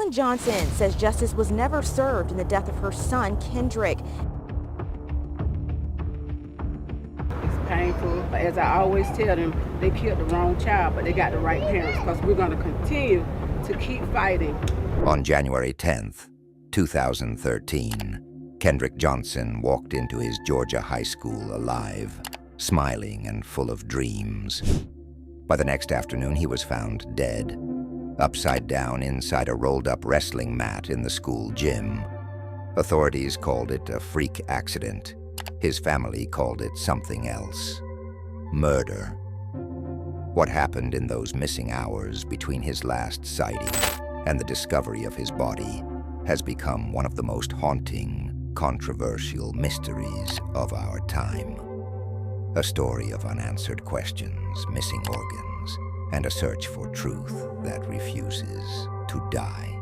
Carolyn Johnson says justice was never served in the death of her son, Kendrick. It's painful. As I always tell them, they killed the wrong child, but they got the right parents, because we're going to continue to keep fighting. On January 10th, 2013, Kendrick Johnson walked into his Georgia high school alive, smiling and full of dreams. By the next afternoon, he was found dead, upside down inside a rolled-up wrestling mat in the school gym. Authorities called it a freak accident. His family called it something else: murder. What happened in those missing hours between his last sighting and the discovery of his body has become one of the most haunting, controversial mysteries of our time. A story of unanswered questions, missing organs, and a search for truth that refuses to die.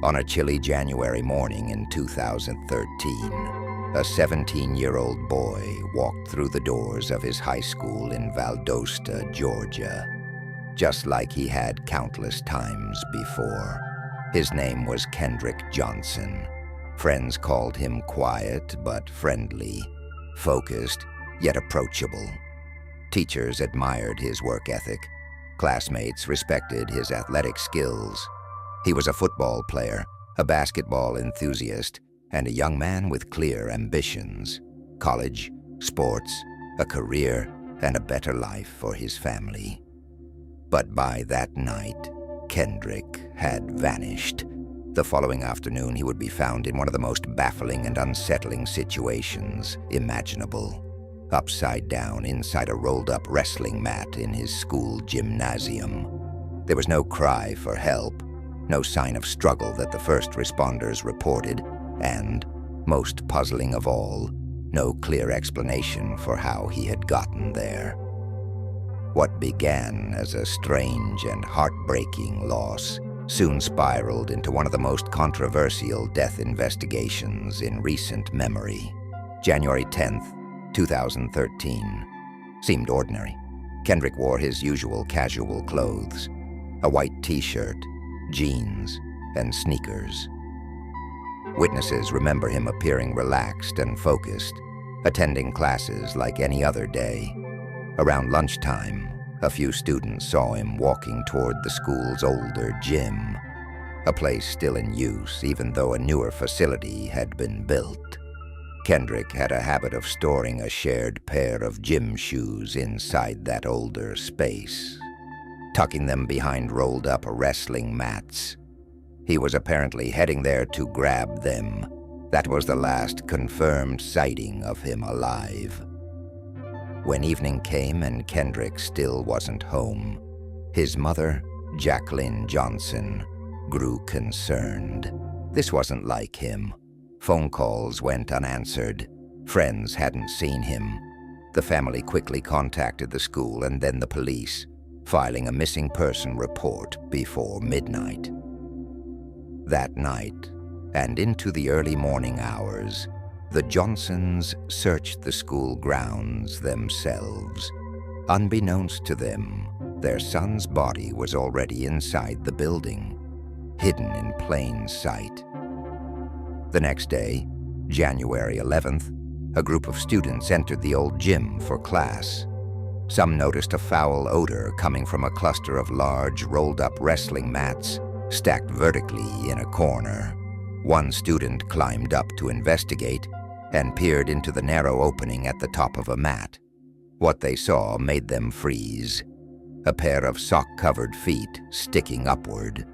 On a chilly January morning in 2013, a 17-year-old boy walked through the doors of his high school in Valdosta, Georgia, just like he had countless times before. His name was Kendrick Johnson. Friends called him quiet but friendly, focused yet approachable. Teachers admired his work ethic. Classmates respected his athletic skills. He was a football player, a basketball enthusiast, and a young man with clear ambitions: college, sports, a career, and a better life for his family. But by that night, Kendrick had vanished. The following afternoon, he would be found in one of the most baffling and unsettling situations imaginable: upside down inside a rolled-up wrestling mat in his school gymnasium. There was no cry for help, no sign of struggle that the first responders reported, and, most puzzling of all, no clear explanation for how he had gotten there. What began as a strange and heartbreaking loss soon spiraled into one of the most controversial death investigations in recent memory. January 10th, 2013, seemed ordinary. Kendrick wore his usual casual clothes: a white t-shirt, jeans, and sneakers. Witnesses remember him appearing relaxed and focused, attending classes like any other day. Around lunchtime, a few students saw him walking toward the school's older gym, a place still in use even though a newer facility had been built. Kendrick had a habit of storing a shared pair of gym shoes inside that older space, tucking them behind rolled-up wrestling mats. He was apparently heading there to grab them. That was the last confirmed sighting of him alive. When evening came and Kendrick still wasn't home, his mother, Jacqueline Johnson, grew concerned. This wasn't like him. Phone calls went unanswered. Friends hadn't seen him. The family quickly contacted the school and then the police, filing a missing person report before midnight. That night, and into the early morning hours, the Johnsons searched the school grounds themselves. Unbeknownst to them, their son's body was already inside the building, hidden in plain sight. The next day, January 11th, a group of students entered the old gym for class. Some noticed a foul odor coming from a cluster of large, rolled-up wrestling mats stacked vertically in a corner. One student climbed up to investigate and peered into the narrow opening at the top of a mat. What they saw made them freeze: a pair of sock-covered feet sticking upward.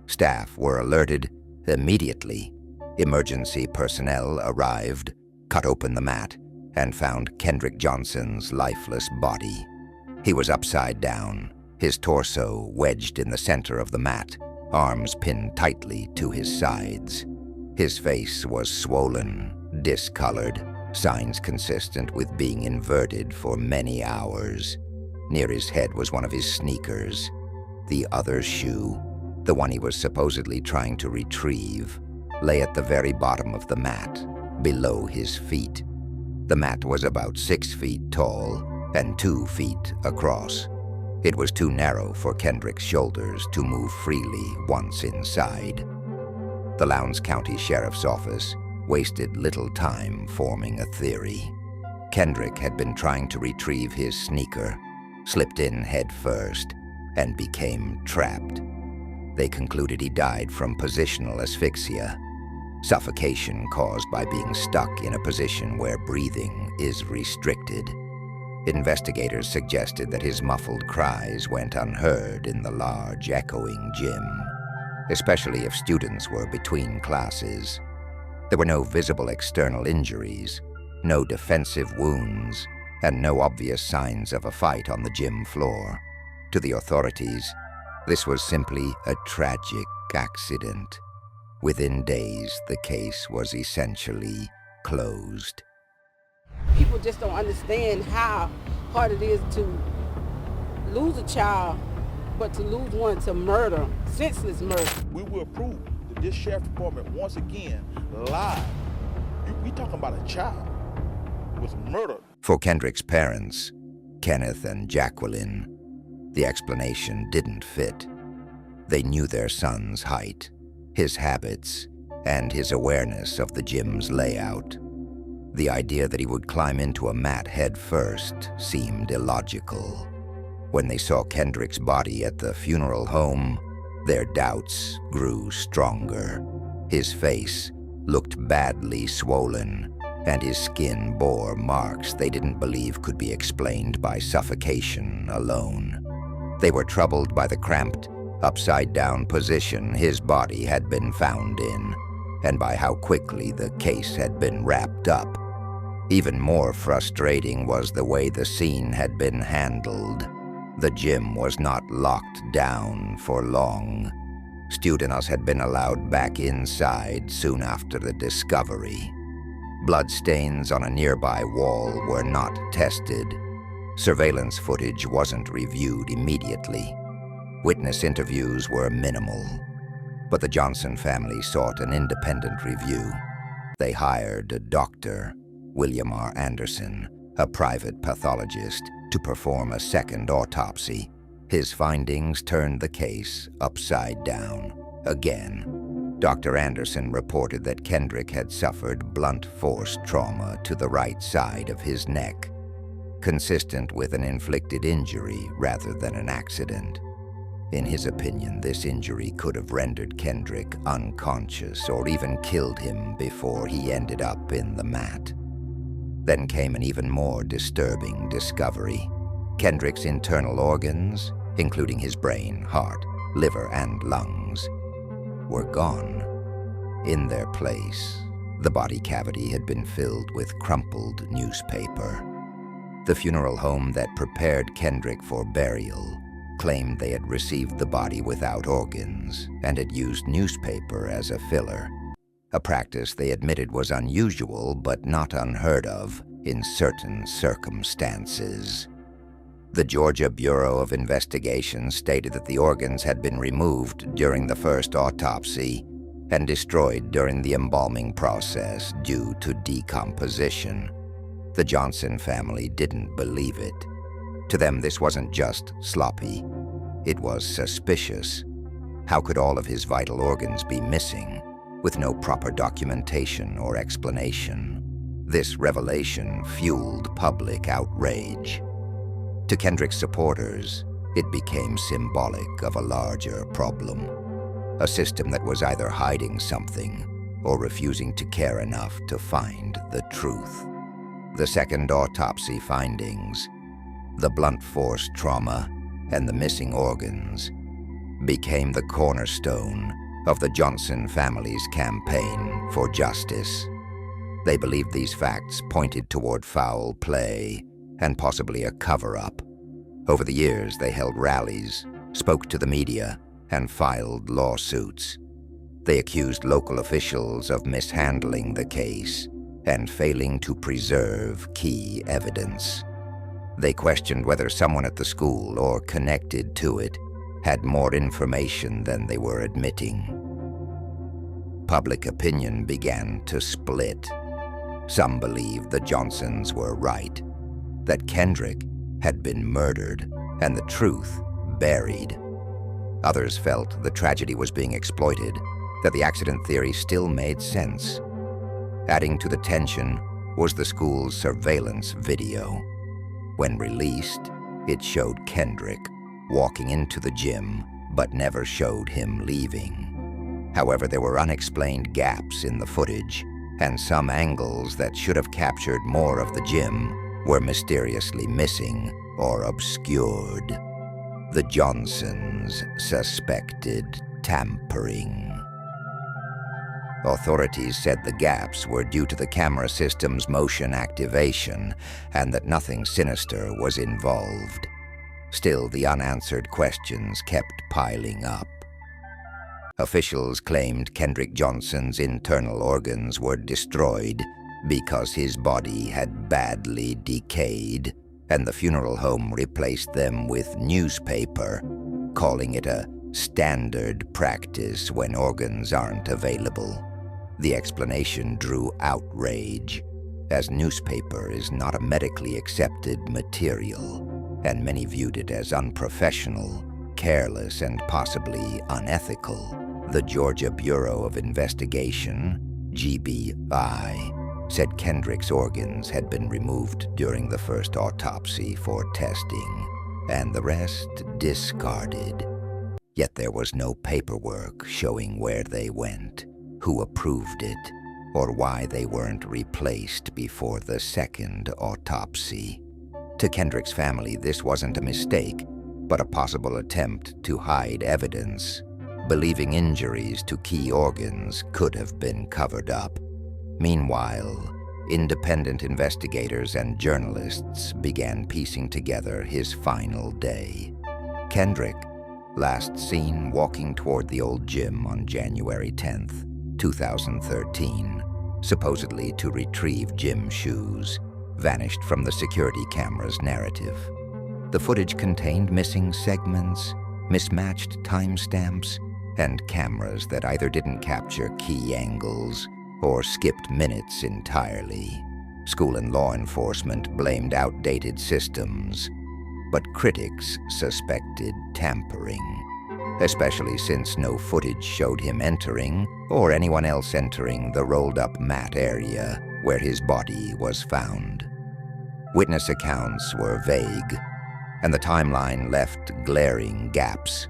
Staff were alerted immediately. Emergency personnel arrived, cut open the mat, and found Kendrick Johnson's lifeless body. He was upside down, his torso wedged in the center of the mat, arms pinned tightly to his sides. His face was swollen, discolored, signs consistent with being inverted for many hours. Near his head was one of his sneakers. The other shoe, the one he was supposedly trying to retrieve, lay at the very bottom of the mat, below his feet. The mat was about 6 feet tall and 2 feet across. It was too narrow for Kendrick's shoulders to move freely once inside. The Lowndes County Sheriff's Office wasted little time forming a theory. Kendrick had been trying to retrieve his sneaker, slipped in head first, and became trapped. They concluded he died from positional asphyxia, suffocation caused by being stuck in a position where breathing is restricted. Investigators suggested that his muffled cries went unheard in the large, echoing gym, especially if students were between classes. There were no visible external injuries, no defensive wounds, and no obvious signs of a fight on the gym floor. To the authorities, this was simply a tragic accident. Within days, the case was essentially closed. People just don't understand how hard it is to lose a child, but to lose one to murder, senseless murder. We will prove that this sheriff department once again lied. We talking about a child who was murdered. For Kendrick's parents, Kenneth and Jacqueline, the explanation didn't fit. They knew their son's height, his habits, and his awareness of the gym's layout. The idea that he would climb into a mat head first seemed illogical. When they saw Kendrick's body at the funeral home, their doubts grew stronger. His face looked badly swollen, and his skin bore marks they didn't believe could be explained by suffocation alone. They were troubled by the cramped, upside-down position his body had been found in, and by how quickly the case had been wrapped up. Even more frustrating was the way the scene had been handled. The gym was not locked down for long. Students had been allowed back inside soon after the discovery. Bloodstains on a nearby wall were not tested. Surveillance footage wasn't reviewed immediately. Witness interviews were minimal. But the Johnson family sought an independent review. They hired a doctor, William R. Anderson, a private pathologist, to perform a second autopsy. His findings turned the case upside down. Again, Dr. Anderson reported that Kendrick had suffered blunt force trauma to the right side of his neck, consistent with an inflicted injury rather than an accident. In his opinion, this injury could have rendered Kendrick unconscious or even killed him before he ended up in the mat. Then came an even more disturbing discovery. Kendrick's internal organs, including his brain, heart, liver, and lungs, were gone. In their place, the body cavity had been filled with crumpled newspaper. The funeral home that prepared Kendrick for burial claimed they had received the body without organs and had used newspaper as a filler, a practice they admitted was unusual but not unheard of in certain circumstances. The Georgia Bureau of Investigation stated that the organs had been removed during the first autopsy and destroyed during the embalming process due to decomposition. The Johnson family didn't believe it. To them, this wasn't just sloppy. It was suspicious. How could all of his vital organs be missing, with no proper documentation or explanation? This revelation fueled public outrage. To Kendrick's supporters, it became symbolic of a larger problem, a system that was either hiding something or refusing to care enough to find the truth. The second autopsy findings, the blunt force trauma, and the missing organs became the cornerstone of the Johnson family's campaign for justice. They believed these facts pointed toward foul play and possibly a cover-up. Over the years, they held rallies, spoke to the media, and filed lawsuits. They accused local officials of mishandling the case and failing to preserve key evidence. They questioned whether someone at the school or connected to it had more information than they were admitting. Public opinion began to split. Some believed the Johnsons were right, that Kendrick had been murdered and the truth buried. Others felt the tragedy was being exploited, that the accident theory still made sense. Adding to the tension was the school's surveillance video. When released, it showed Kendrick walking into the gym, but never showed him leaving. However, there were unexplained gaps in the footage, and some angles that should have captured more of the gym were mysteriously missing or obscured. The Johnsons suspected tampering. Authorities said the gaps were due to the camera system's motion activation and that nothing sinister was involved. Still, the unanswered questions kept piling up. Officials claimed Kendrick Johnson's internal organs were destroyed because his body had badly decayed, and the funeral home replaced them with newspaper, calling it a standard practice when organs aren't available. The explanation drew outrage, as newspaper is not a medically accepted material, and many viewed it as unprofessional, careless, and possibly unethical. The Georgia Bureau of Investigation, GBI, said Kendrick's organs had been removed during the first autopsy for testing, and the rest discarded. Yet there was no paperwork showing where they went, who approved it, or why they weren't replaced before the second autopsy. To Kendrick's family, this wasn't a mistake, but a possible attempt to hide evidence, believing injuries to key organs could have been covered up. Meanwhile, independent investigators and journalists began piecing together his final day. Kendrick, last seen walking toward the old gym on January 10th, 2013, supposedly to retrieve gym shoes, vanished from the security camera's narrative. The footage contained missing segments, mismatched timestamps, and cameras that either didn't capture key angles or skipped minutes entirely. School and law enforcement blamed outdated systems, but critics suspected tampering, especially since no footage showed him entering or anyone else entering the rolled-up mat area where his body was found. Witness accounts were vague, and the timeline left glaring gaps.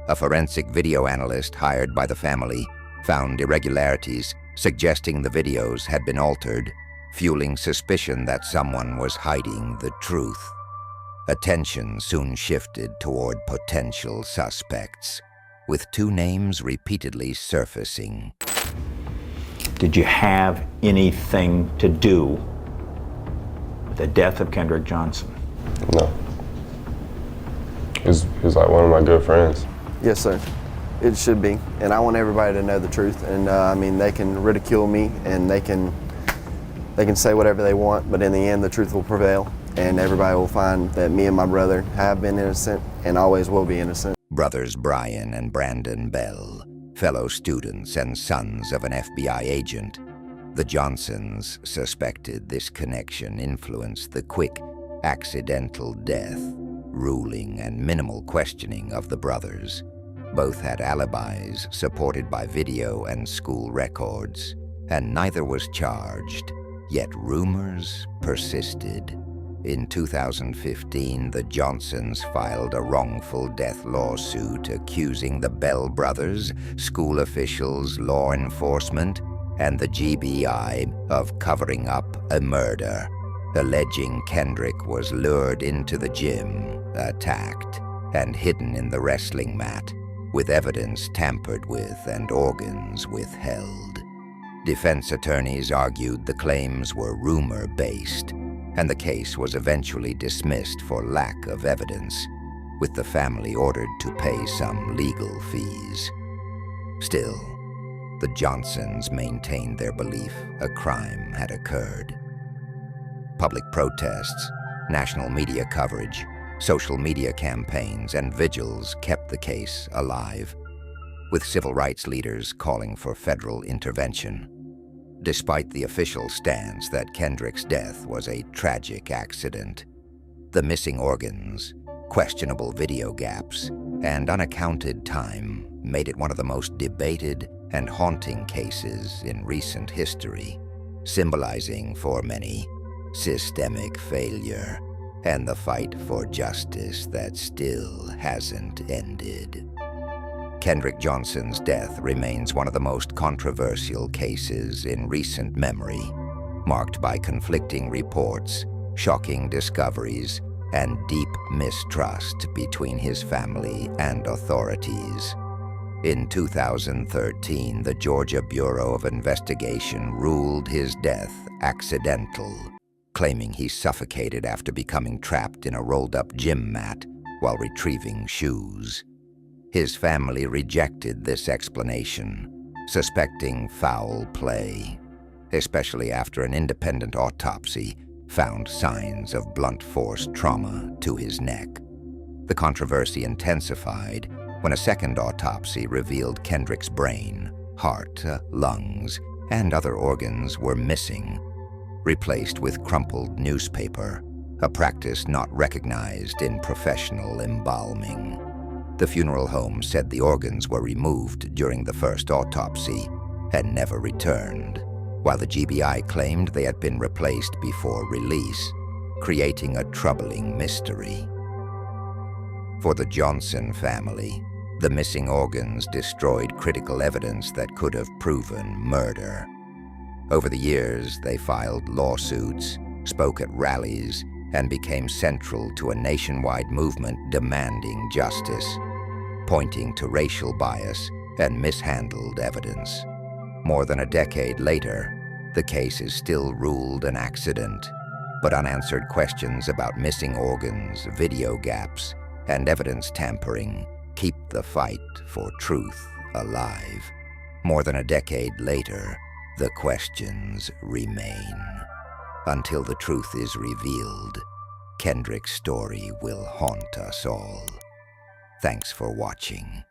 A forensic video analyst hired by the family found irregularities suggesting the videos had been altered, fueling suspicion that someone was hiding the truth. Attention soon shifted toward potential suspects, with two names repeatedly surfacing. Did you have anything to do with the death of Kendrick Johnson? No. He's like one of my good friends. Yes, sir. It should be. And I want everybody to know the truth. And I mean, they can ridicule me and they can say whatever they want, but in the end, the truth will prevail. And everybody will find that me and my brother have been innocent and always will be innocent. Brothers Brian and Brandon Bell, fellow students and sons of an FBI agent, the Johnsons suspected this connection influenced the quick, accidental death, ruling and minimal questioning of the brothers. Both had alibis supported by video and school records, and neither was charged, yet rumors persisted. In 2015, the Johnsons filed a wrongful death lawsuit accusing the Bell brothers, school officials, law enforcement, and the GBI of covering up a murder, alleging Kendrick was lured into the gym, attacked, and hidden in the wrestling mat, with evidence tampered with and organs withheld. Defense attorneys argued the claims were rumor-based, and the case was eventually dismissed for lack of evidence, with the family ordered to pay some legal fees. Still, the Johnsons maintained their belief a crime had occurred. Public protests, national media coverage, social media campaigns, and vigils kept the case alive, with civil rights leaders calling for federal intervention. Despite the official stance that Kendrick's death was a tragic accident, the missing organs, questionable video gaps, and unaccounted time made it one of the most debated and haunting cases in recent history, symbolizing for many systemic failure and the fight for justice that still hasn't ended. Kendrick Johnson's death remains one of the most controversial cases in recent memory, marked by conflicting reports, shocking discoveries, and deep mistrust between his family and authorities. In 2013, the Georgia Bureau of Investigation ruled his death accidental, claiming he suffocated after becoming trapped in a rolled-up gym mat while retrieving shoes. His family rejected this explanation, suspecting foul play, especially after an independent autopsy found signs of blunt force trauma to his neck. The controversy intensified when a second autopsy revealed Kendrick's brain, heart, lungs, and other organs were missing, replaced with crumpled newspaper, a practice not recognized in professional embalming. The funeral home said the organs were removed during the first autopsy and never returned, while the GBI claimed they had been replaced before release, creating a troubling mystery. For the Johnson family, the missing organs destroyed critical evidence that could have proven murder. Over the years, they filed lawsuits, spoke at rallies, and became central to a nationwide movement demanding justice, pointing to racial bias and mishandled evidence. More than a decade later, the case is still ruled an accident, but unanswered questions about missing organs, video gaps, and evidence tampering keep the fight for truth alive. More than a decade later, the questions remain. Until the truth is revealed, Kendrick's story will haunt us all. Thanks for watching.